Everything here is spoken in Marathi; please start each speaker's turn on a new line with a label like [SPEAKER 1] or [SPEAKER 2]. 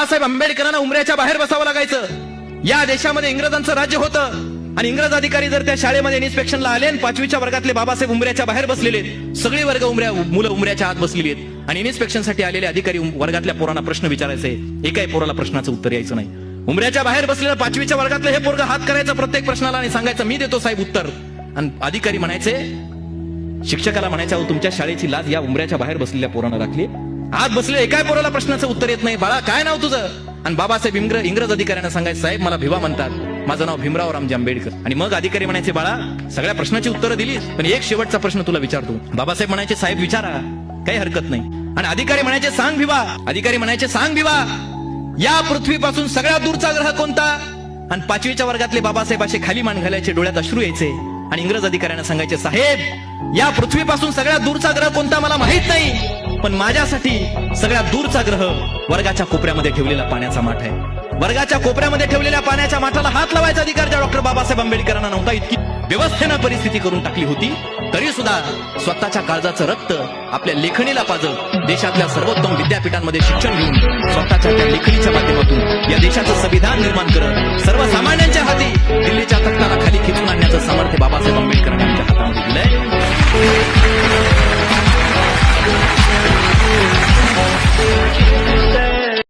[SPEAKER 1] बाबासाहेब आंबेडकरांना उमऱ्याच्या बाहेर बसावं लागायचं। या देशामध्ये इंग्रजांचं राज्य होतं आणि इंग्रज अधिकारी जर त्या शाळेमध्ये इन्स्पेक्शनला आले आणि 5वीच्या वर्गातले बाबासाहेब उमऱ्याच्या बाहेर बसलेले, सगळे वर्ग मुलं उमऱ्याच्या आत बसलेली आहेत आणि इन्स्पेक्शनसाठी आलेले अधिकारी वर्गातल्या पोरांना प्रश्न विचारायचे, एकाही पोराला प्रश्नाचं उत्तर यायचं नाही। उमऱ्याच्या बाहेर बसलेलं 5वीच्या वर्गातलं हे पोरग हात करायचं प्रत्येक प्रश्नाला आणि सांगायचं मी देतो साहेब उत्तर, आणि अधिकारी म्हणायचे, शिक्षकाला म्हणायचं अहो तुमच्या शाळेची लाज या उमऱ्याच्या बाहेर बसलेल्या पोरांना राखली, आत बसले एकाही पोराला प्रश्नाचं उत्तर येत नाही, बाळा काय नाव तुझं? आणि बाबासाहेब इंग्रज अधिकाऱ्यांना सांगायचं साहेब मला भिवा म्हणतात, माझं नाव भीमराव रामजी आंबेडकर। आणि मग अधिकारी म्हणायचे बाळा सगळ्या प्रश्नाची उत्तरं दिलीस पण एक शेवटचा प्रश्न तुला विचारतो। बाबासाहेब म्हणायचे साहेब विचारा, काही हरकत नाही। आणि अधिकारी म्हणायचे सांग भिवा, अधिकारी म्हणायचे सांग भिवा या पृथ्वीपासून सगळ्यात दूरचा ग्रह कोणता? आणि 5वीच्या वर्गातले बाबासाहेब असे खाली मान घालायचे, डोळ्यात अश्रू यायचे आणि इंग्रज अधिकाऱ्यांना सांगायचे साहेब या पृथ्वीपासून सगळ्यात दूरचा ग्रह कोणता मला माहित नाही, पण माझ्यासाठी सगळ्यात दूरचा ग्रह वर्गाच्या कोपऱ्यामध्ये ठेवलेला पाण्याचा माठ आहे। वर्गाच्या कोपऱ्यामध्ये ठेवलेल्या पाण्याच्या माठाला हात लावायचा अधिकार ज्या डॉक्टर बाबासाहेब आंबेडकरांना नव्हता, इतकी व्यवस्थेनं परिस्थिती करून टाकली होती, तरी सुद्धा स्वतःच्या काळजाचं रक्त आपल्या लेखणीला पाजत देशातल्या सर्वोत्तम विद्यापीठांमध्ये शिक्षण घेऊन स्वतःच्या त्या लेखणीच्या माध्यमातून या देशाचं संविधान निर्माण करत सर्वसामान्यांच्या हाती दिल्लीच्या तख्ताला खाली खेचून आणण्याचं सामर्थ्य बाबासाहेब आंबेडकरांनी आमच्या हातामध्ये